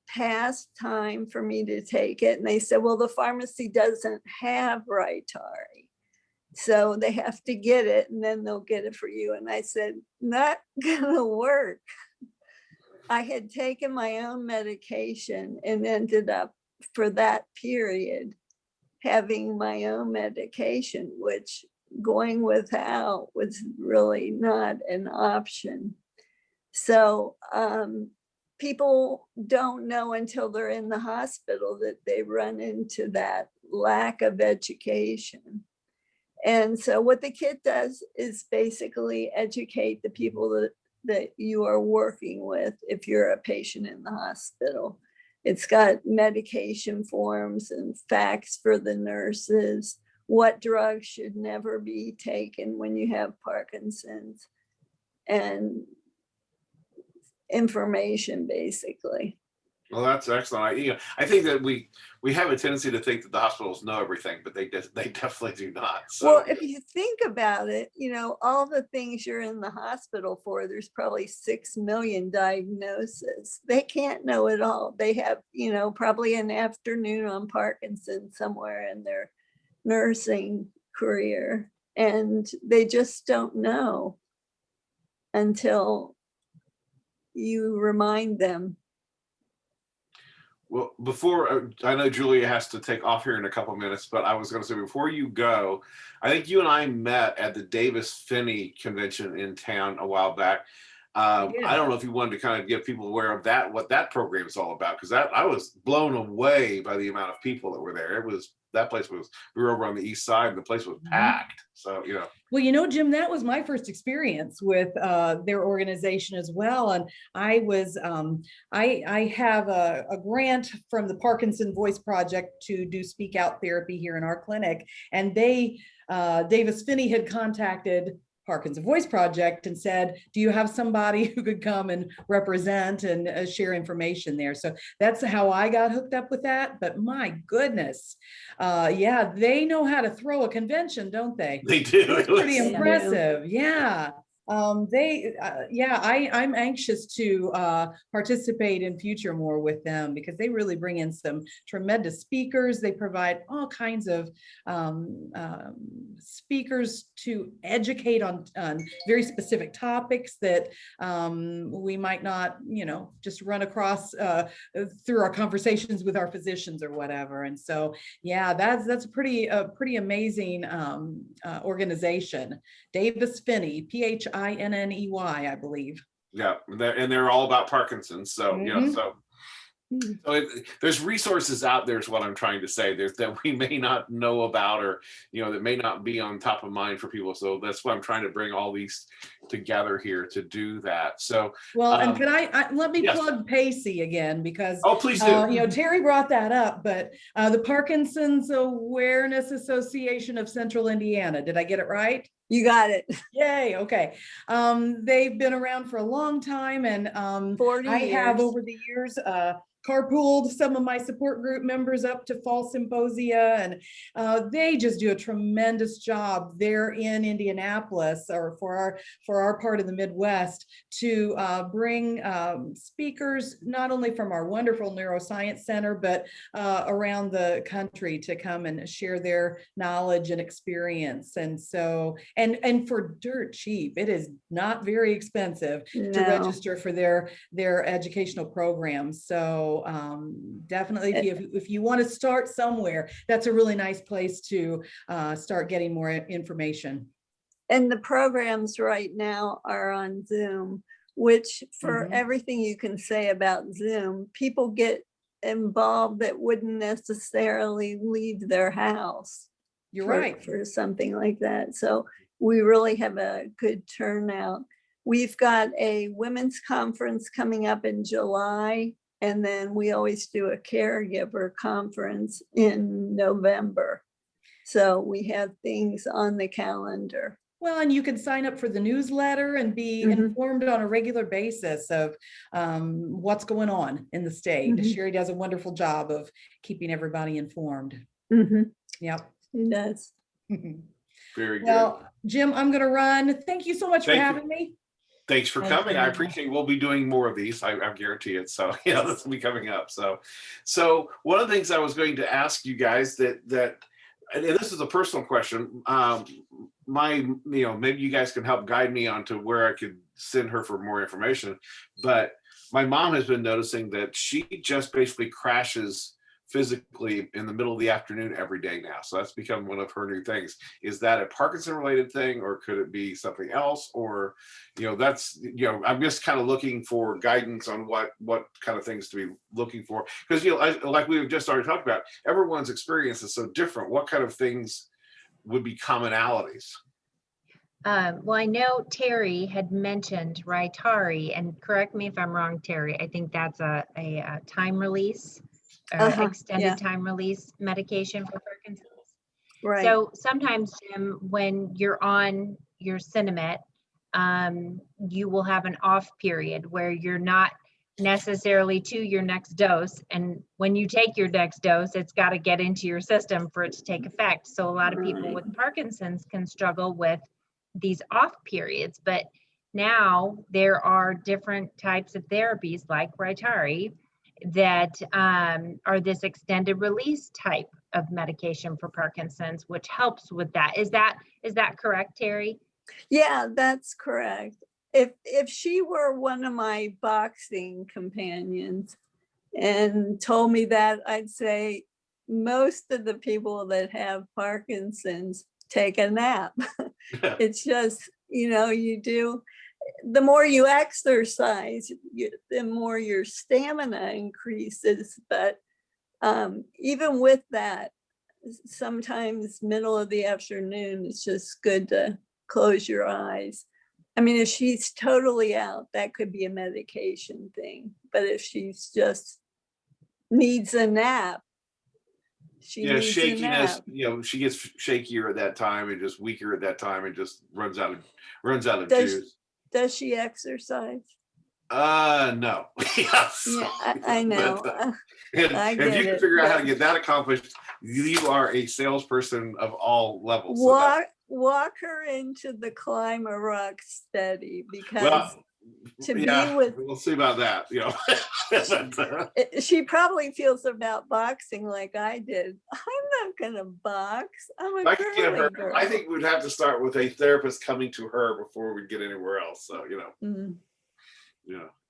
past time for me to take it. And they said, well, the pharmacy doesn't have Rytary, so they have to get it, and then they'll get it for you. And I said, not gonna work. I had taken my own medication and ended up, for that period, having my own medication, which going without was really not an option. So people don't know until they're in the hospital that they run into that lack of education. And so what the kit does is basically educate the people that you are working with if you're a patient in the hospital. It's got medication forms and facts for the nurses, what drugs should never be taken when you have Parkinson's, and information basically. Well, that's excellent. I think that we have a tendency to think that the hospitals know everything, but they definitely do not. So. Well, if you think about it, all the things you're in the hospital for, there's probably 6 million diagnoses. They can't know it all. They have, probably an afternoon on Parkinson's somewhere in their nursing career, and they just don't know until you remind them. Well, before, I know Julia has to take off here in a couple minutes, but I was going to say, before you go, I think you and I met at the Davis-Finney convention in town a while back. I don't know if you wanted to kind of get people aware of that, what that program is all about, because I was blown away by the amount of people that were there. We were over on the east side, and the place was packed. So, Well, Jim, that was my first experience with their organization as well. And I was, I have a grant from the Parkinson Voice Project to do speak out therapy here in our clinic. And Davis Finney had contacted Parkinson Voice Project and said, do you have somebody who could come and represent and share information there? So that's how I got hooked up with that. But my goodness, yeah, they know how to throw a convention, don't they? They do. It's pretty Yeah. impressive. Yeah. I'm anxious to participate in future more with them because they really bring in some tremendous speakers. They provide all kinds of speakers to educate on very specific topics that we might not, just run across through our conversations with our physicians or whatever. And so, yeah, that's a pretty amazing organization. Davis Finney, Phinney, I believe. Yeah, and they're all about Parkinson's. So there's resources out there is what I'm trying to say. There's that we may not know about, or that may not be on top of mind for people. So that's why I'm trying to bring all these together here to do that. So well, and can I let me yes. plug Pacey again, because please do. Terry brought that up, but the Parkinson's Awareness Association of Central Indiana, did I get it right? You got it. Yay. Okay. They've been around for a long time, and 40 I have years. over the years carpooled some of my support group members up to fall symposia, and they just do a tremendous job there in Indianapolis, or for our part of the Midwest, to bring speakers not only from our wonderful neuroscience center, but around the country to come and share their knowledge and experience. And so, and for dirt cheap, it is not very expensive to register for their educational programs. So definitely, if you want to start somewhere, that's a really nice place to start getting more information. And the programs right now are on Zoom, which for everything you can say about Zoom, people get involved that wouldn't necessarily leave their house. You're right. For something like that. So we really have a good turnout. We've got a women's conference coming up in July. And then we always do a caregiver conference in November. So we have things on the calendar. Well, and you can sign up for the newsletter and be informed on a regular basis of what's going on in the state. Sherry does a wonderful job of keeping everybody informed. Yep. She does. Very good. Well, Jim, I'm going to run. Thank you so much for having me. Thanks for coming. I appreciate it. We'll be doing more of these. I guarantee it. So this will be coming up. So one of the things I was going to ask you guys that and this is a personal question. Maybe you guys can help guide me onto where I could send her for more information. But my mom has been noticing that she just basically crashes physically in the middle of the afternoon every day now. So that's become one of her new things. Is that a Parkinson related thing, or could it be something else? Or, that's, I'm just kind of looking for guidance on what kind of things to be looking for. Because, like we've just already talked about, everyone's experience is so different. What kind of things would be commonalities? Well, I know Terry had mentioned Rytary, and correct me if I'm wrong, Terry, I think that's a time release. Extended time release medication for Parkinson's. Right. So sometimes, Jim, when you're on your Cinemet, you will have an off period where you're not necessarily to your next dose. And when you take your next dose, it's got to get into your system for it to take effect. So a lot of people with Parkinson's can struggle with these off periods. But now there are different types of therapies like Rytary that are this extended release type of medication for Parkinson's, which helps with that. Is that correct, Terry? Yeah, that's correct. If she were one of my boxing companions and told me that, I'd say most of the people that have Parkinson's take a nap. It's just, you do. The more you exercise, the more your stamina increases. But even with that, sometimes middle of the afternoon, it's just good to close your eyes. I mean, if she's totally out, that could be a medication thing. But if she's just needs a nap, she Yeah, needs a shakiness, nap. she gets shakier at that time and just weaker at that time and just runs out of Does juice. does she exercise? No. Yes. Yeah, I know. And I if get you can it, figure out how to but- get that accomplished, you are a salesperson of all levels. So Walk her into the Climb a Rock study, because well, to be yeah, with we'll see about that. she probably feels about boxing like I did. I'm not gonna box. I'm If a I could get girly her, girl. I think we'd have to start with a therapist coming to her before we get anywhere else. So, Mm,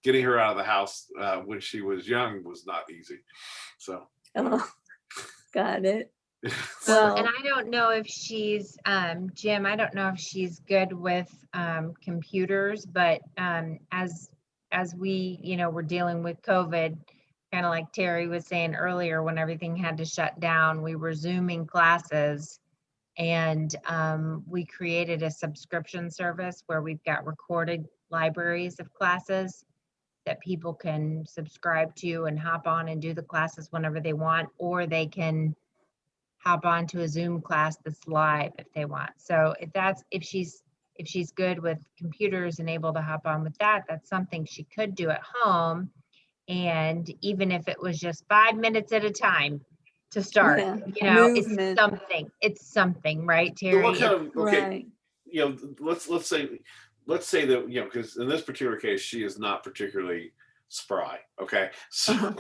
getting her out of the house when she was young was not easy. So, oh, got it. Well, Well, and I don't know if she's, Jim, I don't know if she's good with computers, but as we, were dealing with COVID, kind of like Terry was saying earlier, when everything had to shut down, we were Zooming classes. And we created a subscription service where we've got recorded libraries of classes that people can subscribe to and hop on and do the classes whenever they want, or they can hop on to a Zoom class that's live if they want. So if she's good with computers and able to hop on with that, that's something she could do at home. And even if it was just 5 minutes at a time to start, yeah, movement. it's something, right, so Terry? what kind of Right. let's say that because in this particular case she is not particularly spry. Okay, so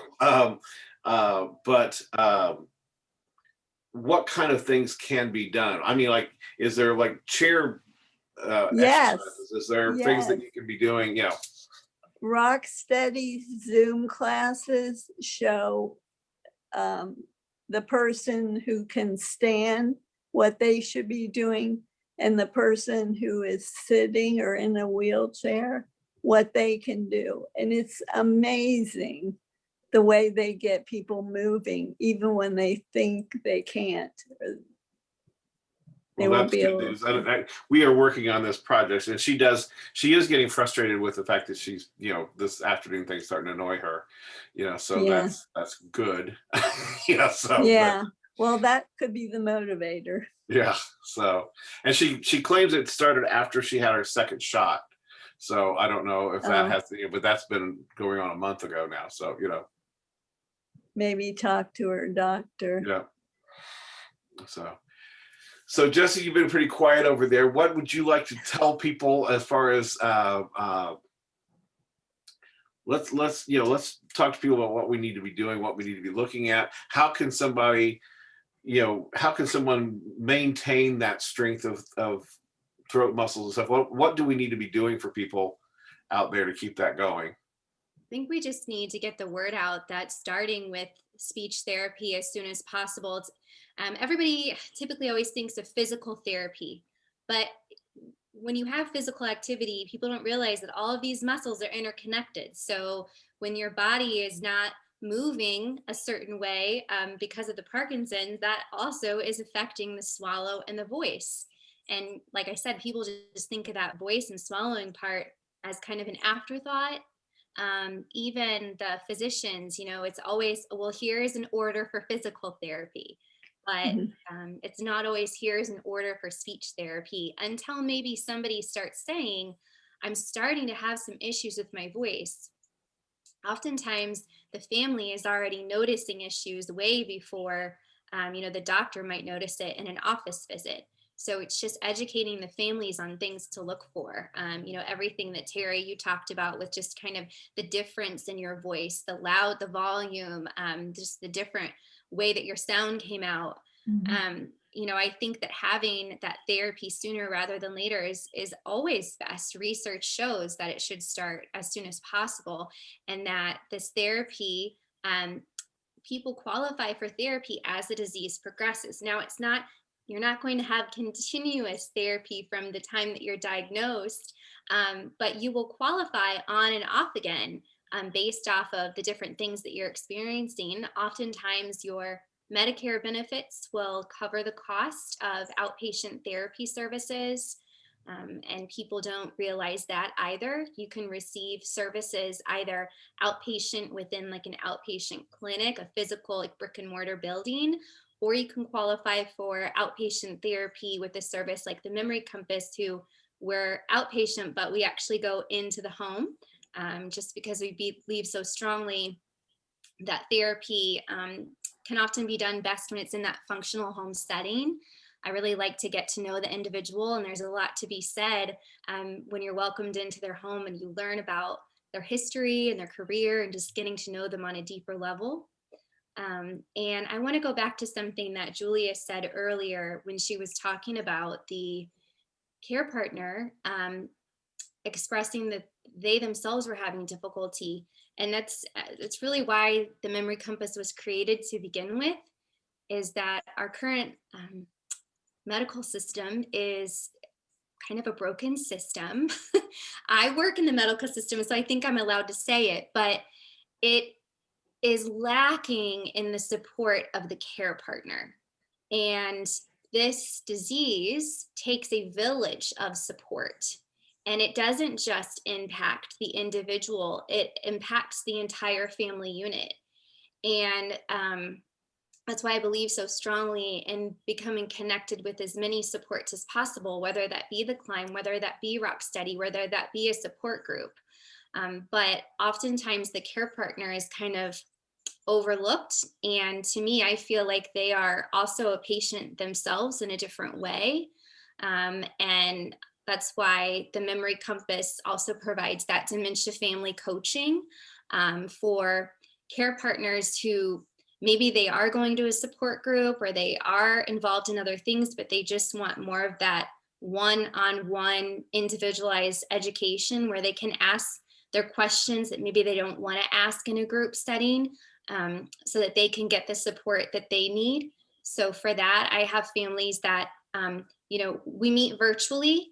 but what kind of things can be done? I mean, like, is there like chair Yes. exercises? Is there things that you can be doing? Rock Steady Zoom classes show the person who can stand what they should be doing, and the person who is sitting or in a wheelchair what they can do. And it's amazing the way they get people moving, even when they think they can't. They Well, won't that's be good able news. to. We are working on this project, and she is getting frustrated with the fact that she's, this afternoon thing's starting to annoy her, so Yeah. that's good. Yeah, well, that could be the motivator. Yeah. So, and she claims it started after she had her second shot. So I don't know if that has to, but that's been going on a month ago now. So, Maybe talk to her doctor. yeah. So Jesse, you've been pretty quiet over there. What would you like to tell people as far as let's talk to people about what we need to be doing, what we need to be looking at. How can somebody, how can someone maintain that strength of throat muscles and stuff? What do we need to be doing for people out there to keep that going? I think we just need to get the word out that starting with speech therapy as soon as possible. It's, everybody typically always thinks of physical therapy, but when you have physical activity, people don't realize that all of these muscles are interconnected. So when your body is not moving a certain way because of the Parkinson's, that also is affecting the swallow and the voice. And like I said, people just think of that voice and swallowing part as kind of an afterthought. Even the physicians, it's always, well, here's an order for physical therapy, but it's not always here's an order for speech therapy until maybe somebody starts saying, I'm starting to have some issues with my voice. Oftentimes the family is already noticing issues way before, the doctor might notice it in an office visit. So it's just educating the families on things to look for. Everything that Terry, you talked about with just kind of the difference in your voice, the loud, the volume, just the different way that your sound came out. I think that having that therapy sooner rather than later is always best. Research shows that it should start as soon as possible, and that this therapy, people qualify for therapy as the disease progresses. Now, you're not going to have continuous therapy from the time that you're diagnosed, but you will qualify on and off again based off of the different things that you're experiencing. Oftentimes, your Medicare benefits will cover the cost of outpatient therapy services. And people don't realize that either. You can receive services either outpatient within like an outpatient clinic, a physical like brick and mortar building, or you can qualify for outpatient therapy with a service like the Memory Compass, who we're outpatient, but we actually go into the home, just because we believe so strongly that therapy can often be done best when it's in that functional home setting. I really like to get to know the individual, and there's a lot to be said when you're welcomed into their home and you learn about their history and their career and just getting to know them on a deeper level. And I want to go back to something that Julia said earlier when she was talking about the care partner expressing that they themselves were having difficulty. And that's really why the Memory Compass was created to begin with, is that our current medical system is kind of a broken system. I work in the medical system, so I think I'm allowed to say it, but it is lacking in the support of the care partner. And this disease takes a village of support. And it doesn't just impact the individual, it impacts the entire family unit. And that's why I believe so strongly in becoming connected with as many supports as possible, whether that be the climb, whether that be Rocksteady, whether that be a support group. But oftentimes the care partner is kind of overlooked. And to me, I feel like they are also a patient themselves in a different way. And that's why the Memory Compass also provides that dementia family coaching for care partners who maybe they are going to a support group or they are involved in other things, but they just want more of that one-on-one individualized education where they can ask their questions that maybe they don't want to ask in a group setting, so that they can get the support that they need. So for that, I have families that, we meet virtually,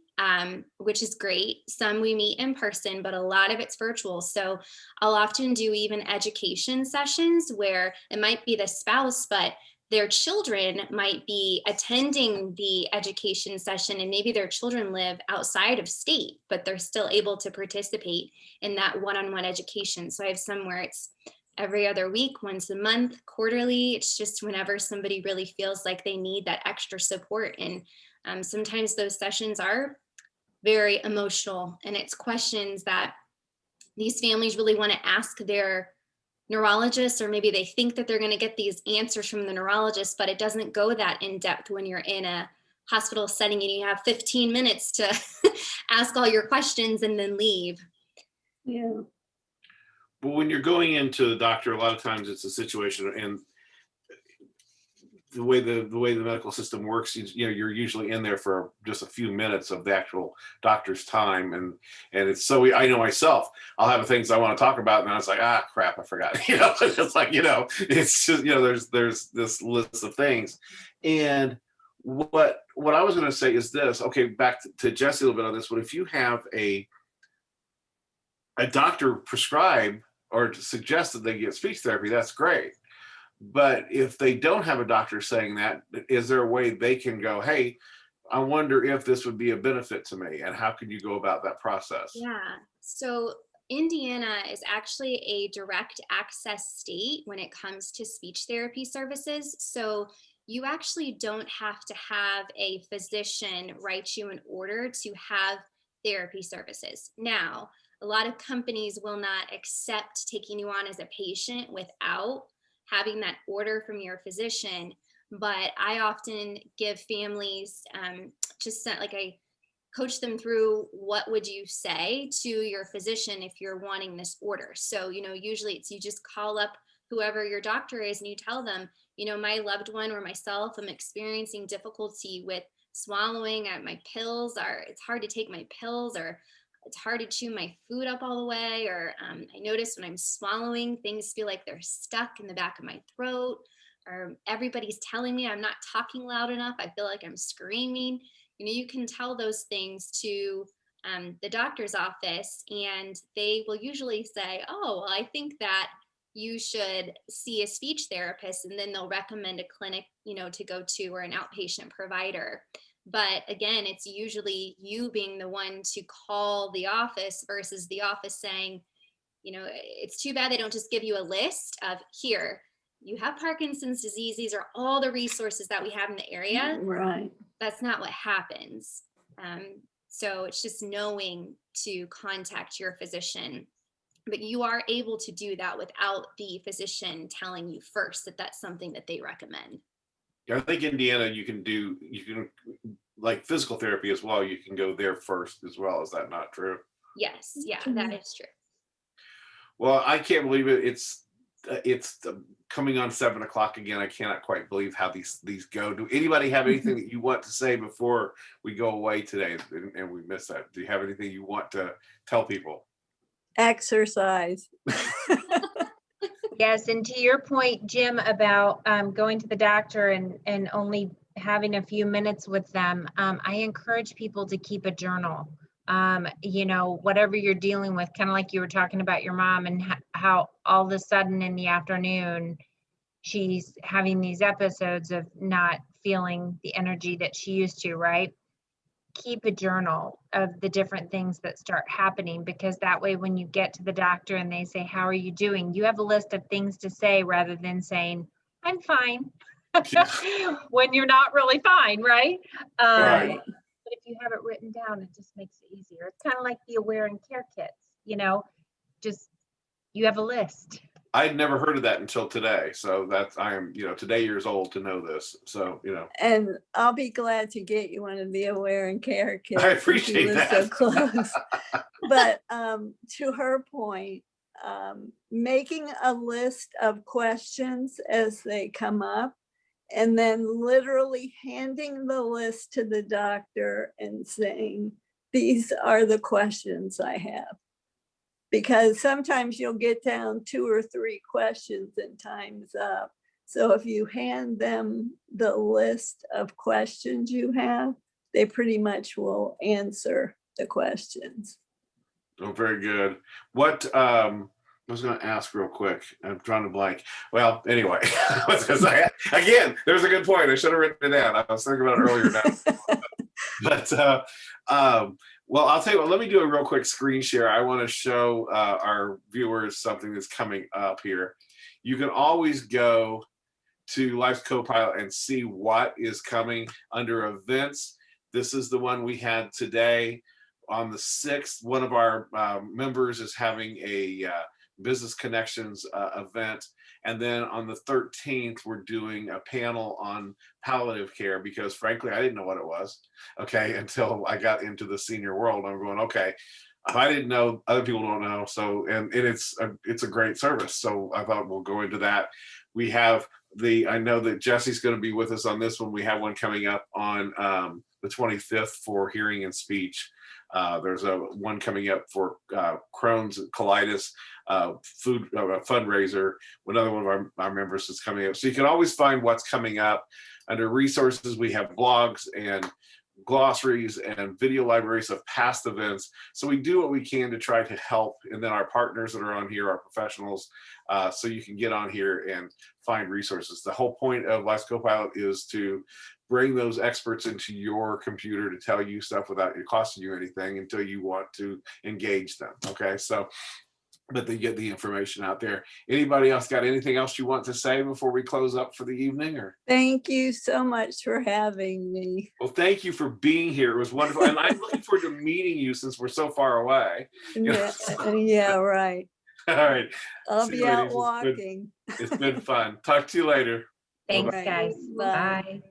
which is great. Some we meet in person, but a lot of it's virtual. So I'll often do even education sessions where it might be the spouse, but their children might be attending the education session, and maybe their children live outside of state, but they're still able to participate in that one-on-one education. So I have some where it's every other week, once a month, quarterly. It's just whenever somebody really feels like they need that extra support. And sometimes those sessions are very emotional, and it's questions that these families really want to ask their neurologist, or maybe they think that they're going to get these answers from the neurologist, but it doesn't go that in depth when you're in a hospital setting and you have 15 minutes to ask all your questions and then leave. Yeah. But when you're going into the doctor, a lot of times it's a situation, and the way the medical system works, you're usually in there for just a few minutes of the actual doctor's time, and it's so I know myself, I'll have things I want to talk about, and then it's like, crap, I forgot. It's like, it's just, there's this list of things. And what I was going to say is this. Okay, back to Jesse a little bit on this. But if you have a doctor prescribe or suggest that they get speech therapy, that's great. But if they don't have a doctor saying that, is there a way they can go, hey, I wonder if this would be a benefit to me, and how can you go about that process? Yeah, so Indiana is actually a direct access state when it comes to speech therapy services. So you actually don't have to have a physician write you an order to have therapy services. Now, a lot of companies will not accept taking you on as a patient without having that order from your physician. But I often give families I coach them through what would you say to your physician if you're wanting this order. So, usually it's you just call up whoever your doctor is and you tell them, my loved one or myself, I'm experiencing difficulty with swallowing. My pills it's hard to take my pills, or it's hard to chew my food up all the way, or I notice when I'm swallowing, things feel like they're stuck in the back of my throat, or everybody's telling me I'm not talking loud enough. I feel like I'm screaming. You can tell those things to the doctor's office, and they will usually say, oh, well, I think that you should see a speech therapist, and then they'll recommend a clinic, to go to, or an outpatient provider. But again, it's usually you being the one to call the office versus the office saying, you know, it's too bad they don't just give you a list of, here, you have Parkinson's disease, these are all the resources that we have in the area. Right. That's not what happens. So it's just knowing to contact your physician. But you are able to do that without the physician telling you first that that's something that they recommend. Yeah, I think Indiana, you can like physical therapy as well. You can go there first as well. Is that not true? Yes, yeah, that is true. Well, I can't believe it. It's coming on 7 o'clock again. I cannot quite believe how these go. Do anybody have anything that you want to say before we go away today and we miss that? Do you have anything you want to tell people? Exercise. Yes, and to your point, Jim, about going to the doctor and only having a few minutes with them, I encourage people to keep a journal. You know, whatever you're dealing with, kind of like you were talking about your mom and how all of a sudden in the afternoon, she's having these episodes of not feeling the energy that she used to, right? Keep a journal of the different things that start happening, because that way when you get to the doctor and they say, how are you doing? You have a list of things to say rather than saying, I'm fine, when you're not really fine, right? Right. But if you have it written down, it just makes it easier. It's kind of like the Aware and Care kits, you know, just you have a list. I'd never heard of that until today. So I am, today years old to know this. So, And I'll be glad to get you one of the Aware and Care kits. I appreciate if you live that. so close. But to her point, making a list of questions as they come up, and then literally handing the list to the doctor and saying, these are the questions I have. Because sometimes you'll get down 2 or 3 questions and time's up. So if you hand them the list of questions you have, they pretty much will answer the questions. Oh, very good. What I was going to ask real quick. I'm drawing a blank. Well, anyway, I was going to say, again, there's a good point. I should have written it down. I was thinking about it earlier now. But well, I'll tell you what, let me do a real quick screen share. I want to show our viewers something that's coming up here. You can always go to Life's Copilot and see what is coming under events. This is the one we had today. On the 6th, one of our members is having a business connections event. And then on the 13th, we're doing a panel on palliative care, because frankly, I didn't know what it was, okay, until I got into the senior world. I'm going, okay, if I didn't know, other people don't know. So, and it's a great service. So I thought we'll go into that. We have I know that Jesse's going to be with us on this one. We have one coming up on the 25th for hearing and speech. There's one coming up for Crohn's colitis food fundraiser. Another one of our members is coming up. So you can always find what's coming up under resources. We have blogs and glossaries and video libraries of past events. So we do what we can to try to help. And then our partners that are on here are professionals. So you can get on here and find resources. The whole point of Life's Copilot is to bring those experts into your computer to tell you stuff without it costing you anything until you want to engage them. Okay, so, but they get the information out there. Anybody else got anything else you want to say before we close up for the evening? Or Thank you so much for having me. well, thank you for being here. It was wonderful. And I'm looking forward to meeting you since we're so far away. Yeah, right. All right. I'll See be you, out ladies. walking. It's been fun. Talk to you later. Thanks, Bye. guys. Bye. Bye.